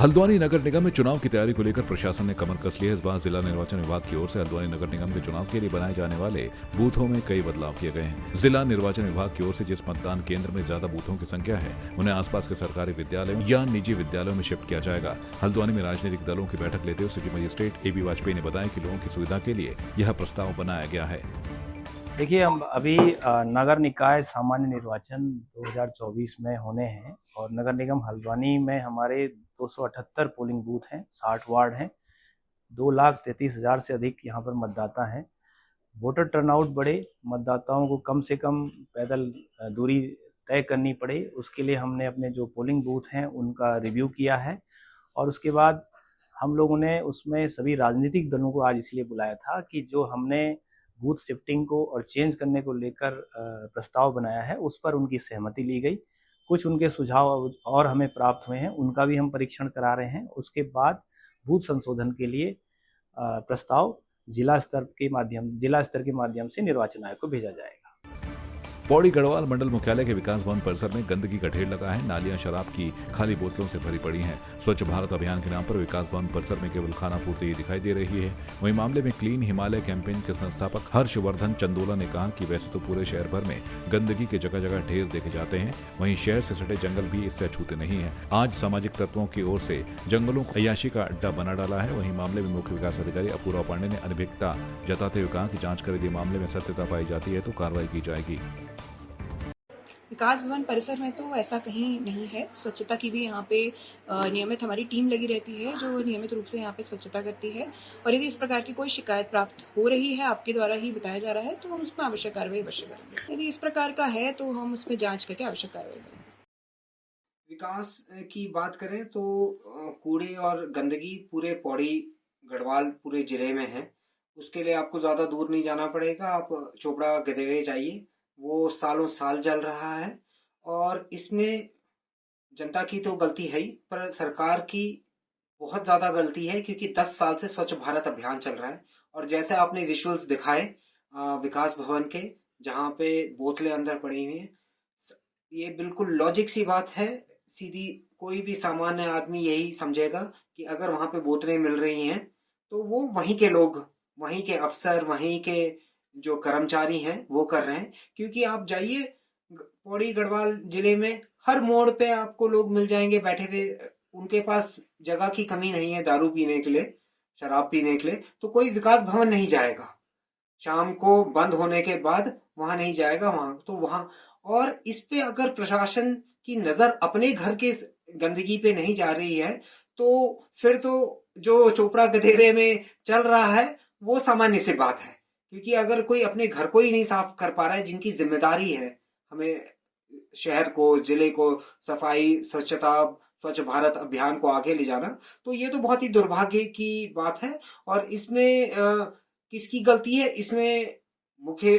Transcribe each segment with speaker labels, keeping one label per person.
Speaker 1: हल्द्वानी नगर निगम में चुनाव की तैयारी को लेकर प्रशासन ने कमर कस ली है। इस बार जिला निर्वाचन विभाग की ओर से हल्द्वानी नगर निगम के चुनाव के लिए बनाए जाने वाले बूथों में कई बदलाव किए गए हैं। जिला निर्वाचन विभाग की ओर से जिस मतदान केंद्र में ज्यादा बूथों की संख्या है उन्हें आसपास के सरकारी विद्यालयों या निजी विद्यालयों में शिफ्ट किया जाएगा। हल्द्वानी में राजनीतिक दलों की बैठक लेते हुए सिटी मजिस्ट्रेट AB वाजपेयी ने बताया कि लोगों की सुविधा के लिए यह प्रस्ताव बनाया गया है।
Speaker 2: देखिए, हम अभी नगर निकाय सामान्य निर्वाचन 2024 में होने हैं और नगर निगम हल्द्वानी में हमारे 278 पोलिंग बूथ हैं, 60 वार्ड हैं, 2,33,000 से अधिक यहाँ पर मतदाता हैं। वोटर टर्नआउट बढ़े, मतदाताओं को कम से कम पैदल दूरी तय करनी पड़े, उसके लिए हमने अपने जो पोलिंग बूथ हैं उनका रिव्यू किया है और उसके बाद हम लोगों ने उसमें सभी राजनीतिक दलों को आज इसलिए बुलाया था कि जो हमने बूथ शिफ्टिंग को और चेंज करने को लेकर प्रस्ताव बनाया है उस पर उनकी सहमति ली गई। कुछ उनके सुझाव और हमें प्राप्त हुए हैं, उनका भी हम परीक्षण करा रहे हैं। उसके बाद बूथ संशोधन के लिए प्रस्ताव जिला स्तर के माध्यम से निर्वाचन आयोग को भेजा जाएगा।
Speaker 1: पौड़ी गढ़वाल मंडल मुख्यालय के विकास भवन परिसर में गंदगी का ढेर लगा है। नालियां शराब की खाली बोतलों से भरी पड़ी हैं। स्वच्छ भारत अभियान के नाम पर विकास भवन परिसर में केवल खाना पूर्ति ही दिखाई दे रही है। वहीं मामले में क्लीन हिमालय कैंपेन के संस्थापक हर्षवर्धन चंदोला ने कहा कि वैसे तो पूरे शहर भर में गंदगी के जगह जगह ढेर देखे जाते हैं, वहीं शहर से सटे जंगल भी इससे अछूते नहीं है। आज सामाजिक तत्वों की ओर से जंगलों को अय्याशी का अड्डा बना डाला है। वहीं मामले में मुख्य विकास अधिकारी अपूर्वा पांडे ने अनभिज्ञता जताते हुए कहा कि जांच कर यदि मामले में सत्यता पाई जाती है तो कार्रवाई की जाएगी।
Speaker 3: विकास भवन परिसर में तो ऐसा कहीं नहीं है। स्वच्छता की भी यहाँ पे नियमित हमारी टीम लगी रहती है जो नियमित रूप से यहाँ पे स्वच्छता करती है और यदि इस प्रकार की कोई शिकायत प्राप्त हो रही है, आपके द्वारा ही बताया जा रहा है, तो हम उसमें आवश्यक कार्रवाई अवश्य करेंगे। यदि इस प्रकार का है तो हम उसमें जांच करके आवश्यक कार्रवाई करेंगे।
Speaker 4: विकास की बात करें तो कूड़े और गंदगी पूरे पौड़ी गढ़वाल पूरे जिले में है। उसके लिए आपको ज़्यादा दूर नहीं जाना पड़ेगा। आप चोपड़ा गदेरे जाइए, वो सालों साल चल रहा है और इसमें जनता की तो गलती है ही, पर सरकार की बहुत ज़्यादा गलती है क्योंकि 10 साल से स्वच्छ भारत अभियान चल रहा है। और जैसे आपने विजुअल्स दिखाए विकास भवन के, जहाँ पे बोतलें अंदर पड़ी हुई हैं, ये बिल्कुल लॉजिक सी बात है। सीधी कोई भी सामान्य आदमी यही समझेगा कि अगर वहाँ पे बोतलें मिल रही हैं तो वो वहीं के लोग, वहीं के अफसर, वहीं के जो कर्मचारी हैं वो कर रहे हैं। क्योंकि आप जाइए पौड़ी गढ़वाल जिले में हर मोड़ पे आपको लोग मिल जाएंगे बैठे हुए। उनके पास जगह की कमी नहीं है दारू पीने के लिए, शराब पीने के लिए, तो कोई विकास भवन नहीं जाएगा। शाम को बंद होने के बाद वहां नहीं जाएगा, वहां तो वहां। और इस पे अगर प्रशासन की नजर अपने घर के गंदगी पे नहीं जा रही है तो फिर तो जो चोपड़ा गधेरे में चल रहा है वो सामान्य सी बात है। क्योंकि अगर कोई अपने घर को ही नहीं साफ कर पा रहा है, जिनकी जिम्मेदारी है हमें शहर को, जिले को सफाई, स्वच्छता, स्वच्छ भारत अभियान को आगे ले जाना, तो ये तो बहुत ही दुर्भाग्य की बात है। और इसमें किसकी गलती है? इसमें मुख्य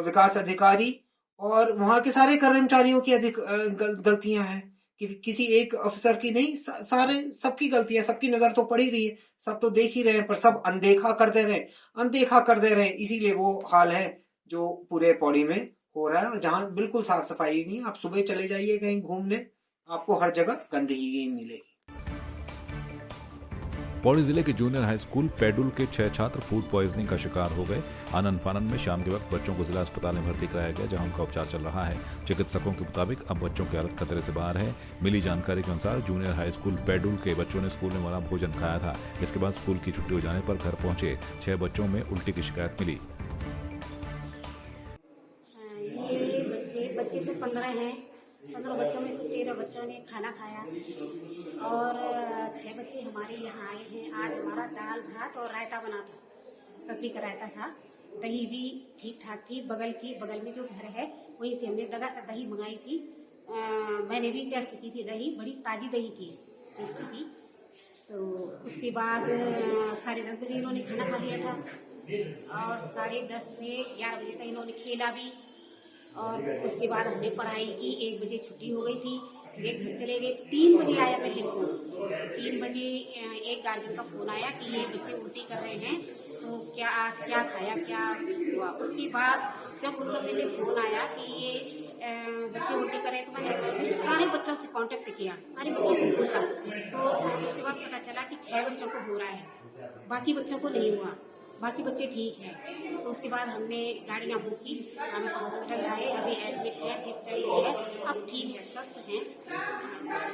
Speaker 4: विकास अधिकारी और वहां के सारे कर्मचारियों की गलतियां हैं कि किसी एक अफसर की नहीं, सारे सबकी गलती है। सबकी नजर तो पड़ ही रही है, सब तो देख ही रहे हैं, पर सब अनदेखा कर दे रहे हैं। इसीलिए वो हाल है जो पूरे पौड़ी में हो रहा है, जहां बिल्कुल साफ सफाई नहीं है। आप सुबह चले जाइए कहीं घूमने, आपको हर जगह गंदगी मिलेगी।
Speaker 1: पौड़ी जिले के जूनियर हाई स्कूल पेडुल के 6 छात्र फूड पॉइजनिंग का शिकार हो गए। आनंद फानन में शाम के वक्त बच्चों को जिला अस्पताल में भर्ती कराया गया, जहां उनका उपचार चल रहा है। चिकित्सकों के मुताबिक अब बच्चों की हालत खतरे से बाहर है। मिली जानकारी के अनुसार जूनियर हाई स्कूल पेडुल के बच्चों ने स्कूल में बना भोजन खाया था। इसके बाद स्कूल की छुट्टी हो जाने पर घर पहुंचे 6 बच्चों में उल्टी की शिकायत मिली।
Speaker 5: ये बच्चे तो 15 हैं। 15 बच्चों में से 13 बच्चों ने खाना खाया और 6 बच्चे हमारे यहाँ आए हैं। आज हमारा दाल भात और रायता बना था, ककड़ी का रायता था। दही भी ठीक ठाक थी। बगल में जो घर है वहीं से हमने दही मंगाई थी। मैंने भी टेस्ट की थी दही, बड़ी ताज़ी दही की टेस्ट थी। तो उसके बाद 10:30 बजे इन्होंने खाना खा लिया था और 10:30 से 11 बजे तक इन्होंने खेला भी। और उसके बाद हमने पढ़ाई की। 1 बजे छुट्टी हो गई थी, फिर एक घर चले गए। 3 बजे आया मेरे फोन। 3 बजे एक गार्जियन का फोन आया कि ये बच्चे उल्टी कर रहे हैं, तो आज क्या खाया, क्या हुआ। उसके बाद जब उनका मेरे फोन आया कि ये बच्चे उल्टी करे तो मैंने सारे बच्चों से कांटेक्ट किया, सारे बच्चों को पूछा, तो उसके बाद पता चला कि 6 बच्चों को हो रहा है, बाकी बच्चों को नहीं हुआ, बाकी बच्चे ठीक हैं। तो उसके बाद हमने गाड़ियाँ बुक की, हम हॉस्पिटल आए, अभी एडमिट है, ड्रिप चली गई है, अब ठीक है, स्वस्थ हैं।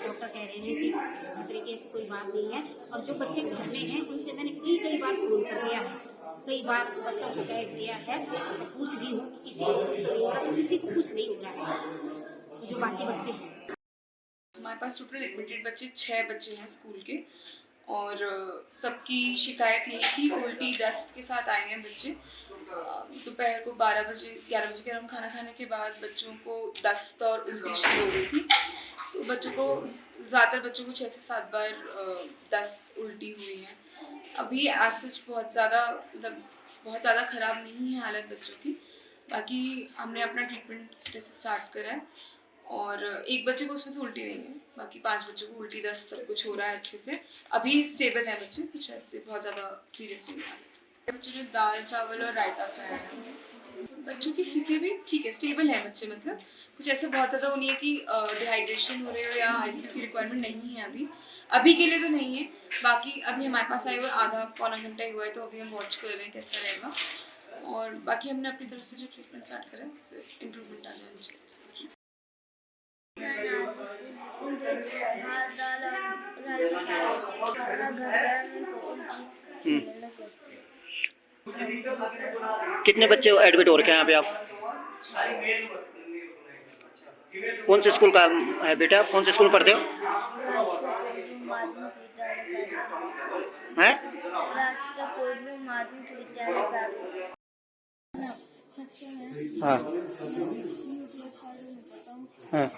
Speaker 5: डॉक्टर कह रहे हैं कि खतरे की ऐसी कोई बात नहीं है। और जो बच्चे घर में हैं उनसे मैंने कई बार फोन कर दिया है, कई बार बच्चों को कह दिया है, तो पूछ रही हूँ कि किसी को कुछ नहीं हो रहा, तो किसी को कुछ नहीं हो रहा है जो बाकी बच्चे हैं।
Speaker 6: हमारे पास टोटल एडमिटेड बच्चे 6 बच्चे हैं स्कूल के, और सबकी शिकायत यही थी, उल्टी दस्त के साथ आए हैं बच्चे। दोपहर को 11 बजे के हम खाना खाने के बाद बच्चों को दस्त और उल्टी शुरू हो गई थी। तो ज़्यादातर बच्चों को 6 से 7 बार दस्त उल्टी हुई है। अभी एज बहुत ज़्यादा ख़राब नहीं है हालत बच्चों की। बाकी हमने अपना ट्रीटमेंट जैसे स्टार्ट करा है, और एक बच्चे को उसमें से उल्टी नहीं है, बाकी 5 बच्चों को उल्टी दस्त सब कुछ हो रहा है अच्छे से। अभी स्टेबल है बच्चे, कुछ ऐसे बहुत ज़्यादा सीरियस नहीं है। बच्चों ने दाल चावल और रायता खाया है। बच्चों की स्थिति भी ठीक है, स्टेबल है बच्चे, मतलब कुछ ऐसे बहुत ज़्यादा वो नहीं है कि डिहाइड्रेशन हो रहे हो या आईसीयू की रिक्वायरमेंट नहीं है अभी के लिए तो नहीं है। बाकी अभी हमारे पास आए हुए आधा पौना घंटा ही हुआ है, तो अभी हम वॉच कर रहे हैं कैसा रहेगा। और बाकी हमने अपनी तरफ से जो ट्रीटमेंट स्टार्ट करा है उससे इम्प्रूवमेंट आ जाए।
Speaker 7: कितने बच्चे एडमिट हो रखे हैं यहाँ पे आप? कौन से स्कूल का है बेटा? आप कौन से स्कूल में पढ़ते हो? हैं? हाँ हाँ।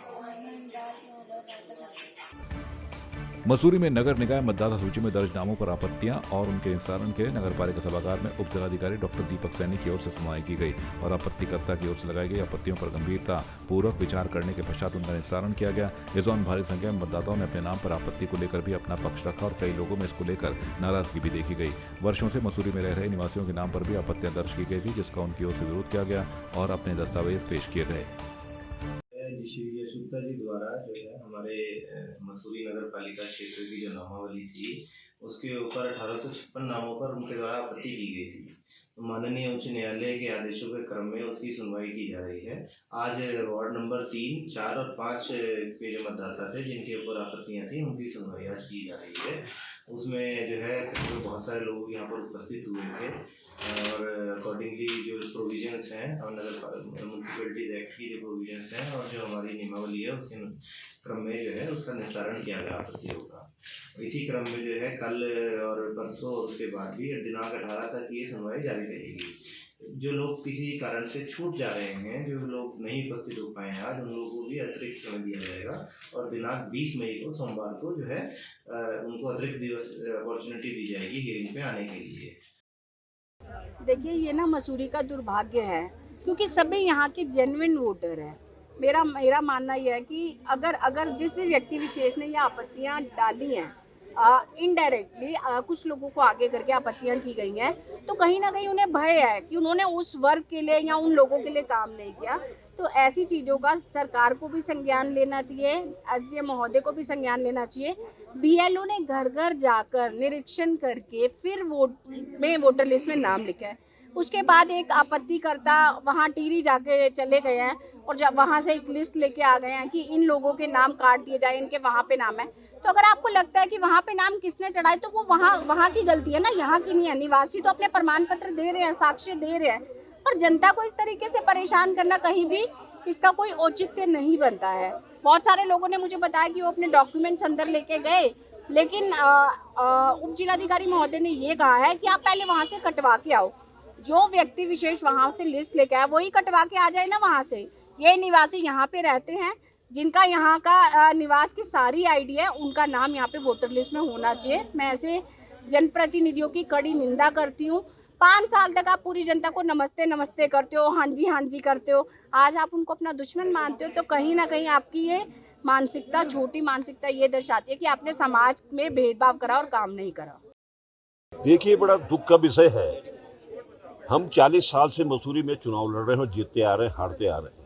Speaker 1: मसूरी में नगर निकाय मतदाता सूची में दर्ज नामों पर आपत्तियां और उनके निस्तारण के लिए नगर पालिका सभागार में उप जिलाधिकारी डॉक्टर दीपक सैनी की ओर से सुनवाई की गई और आपत्तिकर्ता की ओर से लगाई गई आपत्तियों पर गंभीरता पूर्वक विचार करने के पश्चात उनका निस्तारण किया गया। इस दौरान भारी संख्या में मतदाताओं ने अपने नाम पर आपत्ति को लेकर भी अपना पक्ष रखा और कई लोगों में इसको लेकर नाराजगी भी देखी गई। वर्षों से मसूरी में रह रहे निवासियों के नाम पर भी आपत्तियां दर्ज की गई थी, जिसका उनकी ओर से विरोध किया गया और अपने दस्तावेज पेश किए गए।
Speaker 8: यशोदा जी द्वारा जो है हमारे मसूरी नगर पालिका क्षेत्र की जो नामावली थी उसके ऊपर 1856 नामों पर उनके द्वारा आपत्ति की गई थी। तो माननीय उच्च न्यायालय के आदेशों के क्रम में उसकी सुनवाई की जा रही है। आज वार्ड नंबर 3, 4 और 5 के जो मतदाता थे जिनके ऊपर आपत्तियां थी उनकी सुनवाई आज की जा रही है। उसमें जो है बहुत सारे लोग यहाँ पर उपस्थित हुए थे और अकॉर्डिंगली जो प्रोविजंस हैं और नगर म्यूनसिपैलिटीज एक्ट की जो प्रोविजंस हैं और जो हमारी नियमावली है उसके क्रम में जो है उसका निस्तारण किया गया आपत्तियों का। इसी क्रम में जो है कल और परसों और उसके बाद भी दिनांक 18 तक ये सुनवाई जारी रहेगी। जो लोग किसी कारण से छूट जा रहे हैं, जो लोग नहीं उपस्थित हो पाए हैं आज, उन लोगों को भी अतिरिक्त समय दिया जाएगा और दिनांक 20 मई को सोमवार को जो है उनको अतिरिक्त दिवस अपॉर्चुनिटी दी जाएगी हियरिंग पे आने के लिए।
Speaker 9: देखिए, ये ना मसूरी का दुर्भाग्य है क्योंकि सभी यहाँ के जेन्युइन वोटर हैं। मेरा मानना यह है कि अगर जिस भी व्यक्ति विशेष ने ये आपत्तियाँ डाली हैं इनडायरेक्टली कुछ लोगों को आगे करके आपत्तियां की गई हैं, तो कहीं ना कहीं उन्हें भय है कि उन्होंने उस वर्ग के लिए या उन लोगों के लिए काम नहीं किया। तो ऐसी चीज़ों का सरकार को भी संज्ञान लेना चाहिए, एसडीएम महोदय को भी संज्ञान लेना चाहिए। बीएलओ ने घर घर जाकर निरीक्षण करके फिर वोटर लिस्ट में नाम लिखा है। उसके बाद एक आपत्तिकर्ता वहाँ टीरी जाके चले गए हैं और जब वहाँ से एक लिस्ट लेके आ गए हैं कि इन लोगों के नाम काट दिए जाए, इनके वहाँ पे नाम है। तो अगर आपको लगता है कि वहाँ पे नाम किसने चढ़ाए तो वो वहाँ की गलती है ना, यहाँ की नहीं है। निवासी तो अपने प्रमाण पत्र दे रहे हैं, साक्ष्य दे रहे हैं, पर जनता को इस तरीके से परेशान करना कहीं भी इसका कोई औचित्य नहीं बनता है। बहुत सारे लोगों ने मुझे बताया कि वो अपने डॉक्यूमेंट्स अंदर लेके गए, लेकिन उप जिलाधिकारी महोदय ने ये कहा है कि आप पहले वहाँ से कटवा के आओ। जो व्यक्ति विशेष वहाँ से लिस्ट लेके आए वही कटवा के आ जाए ना वहाँ से। ये निवासी यहाँ पे रहते हैं, जिनका यहाँ का निवास की सारी आईडी है, उनका नाम यहाँ पे वोटर लिस्ट में होना चाहिए। मैं ऐसे जनप्रतिनिधियों की कड़ी निंदा करती हूँ। 5 साल तक आप पूरी जनता को नमस्ते नमस्ते करते हो, हाँ जी करते हो, आज आप उनको अपना दुश्मन मानते हो। तो कहीं ना कहीं आपकी ये मानसिकता, छोटी मानसिकता ये दर्शाती है कि आपने समाज में भेदभाव करा और काम नहीं करा।
Speaker 10: देखिए, बड़ा दुख का विषय है। हम 40 साल से मसूरी में चुनाव लड़ रहे हैं, जीतते आ रहे हैं, हारते आ रहे हैं।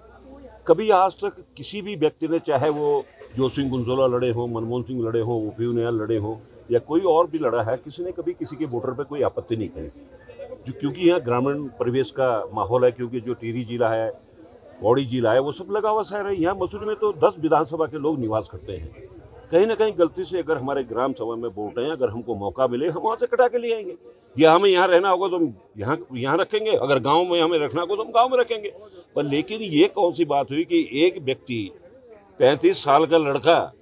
Speaker 10: कभी आज तक किसी भी व्यक्ति ने, चाहे वो जोसिंह गुंजोला लड़े हों, मनमोहन सिंह लड़े हों, ओपी उनियाल लड़े हों या कोई और भी लड़ा है, किसी ने कभी किसी के वोटर पे कोई आपत्ति नहीं करी। क्योंकि यहाँ ग्रामीण परिवेश का माहौल है, क्योंकि जो टिहरी जिला है, पौड़ी जिला है, वो सब लगा हुआ शहर है। यहाँ मसूरी में तो 10 विधानसभा के लोग निवास करते हैं। कहीं ना कहीं गलती से अगर हमारे ग्राम सभा में वोट हैं, अगर हमको मौका मिले, हम वहाँ से कटा के ले आएंगे। या हमें यहाँ रहना होगा तो हम यहाँ रखेंगे, अगर गांव में हमें रखना होगा तो हम गांव में रखेंगे। पर लेकिन ये कौन सी बात हुई कि एक व्यक्ति 35 साल का लड़का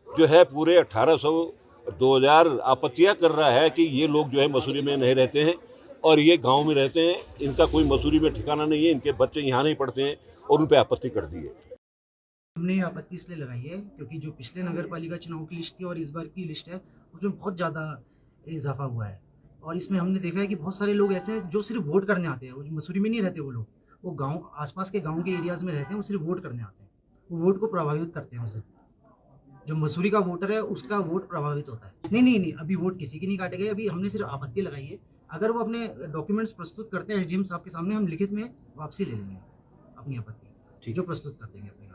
Speaker 10: जो है पूरे 1800-2000 आपत्तियाँ कर रहा है कि ये लोग जो है मसूरी में नहीं रहते हैं और ये गाँव में रहते हैं, इनका कोई मसूरी में ठिकाना नहीं है, इनके बच्चे यहाँ नहीं पढ़ते हैं, और उन पर आपत्ति कर दी है।
Speaker 11: हमने आपत्ति इसलिए लगाई है क्योंकि जो पिछले नगर पालिका चुनाव की लिस्ट थी और इस बार की लिस्ट है, उसमें बहुत ज़्यादा इजाफा हुआ है। और इसमें हमने देखा है कि बहुत सारे लोग ऐसे हैं जो सिर्फ वोट करने आते हैं, वो मसूरी में नहीं रहते, वो लोग वो गांव आसपास के गांव के एरियाज़ में रहते हैं, वो सिर्फ वोट करने आते हैं, वो वोट को प्रभावित करते हैं। उसे जो मसूरी का वोटर है उसका वोट प्रभावित होता है। नहीं, अभी वोट किसी की नहीं काटे गए, अभी हमने सिर्फ आपत्ति लगाई है। अगर वो अपने डॉक्यूमेंट्स प्रस्तुत करते हैं एसडीएम साहब के सामने, हम लिखित में वापसी ले लेंगे अपनी आपत्ति, जो प्रस्तुत कर देंगे अपने।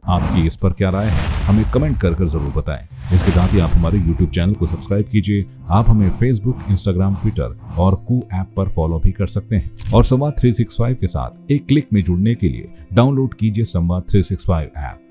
Speaker 1: आपकी इस पर क्या राय है, हमें कमेंट कर जरूर बताएं। इसके साथ ही आप हमारे YouTube चैनल को सब्सक्राइब कीजिए। आप हमें Facebook, Instagram, Twitter और कू ऐप पर फॉलो भी कर सकते हैं। और संवाद 365 के साथ एक क्लिक में जुड़ने के लिए डाउनलोड कीजिए संवाद 365 ऐप।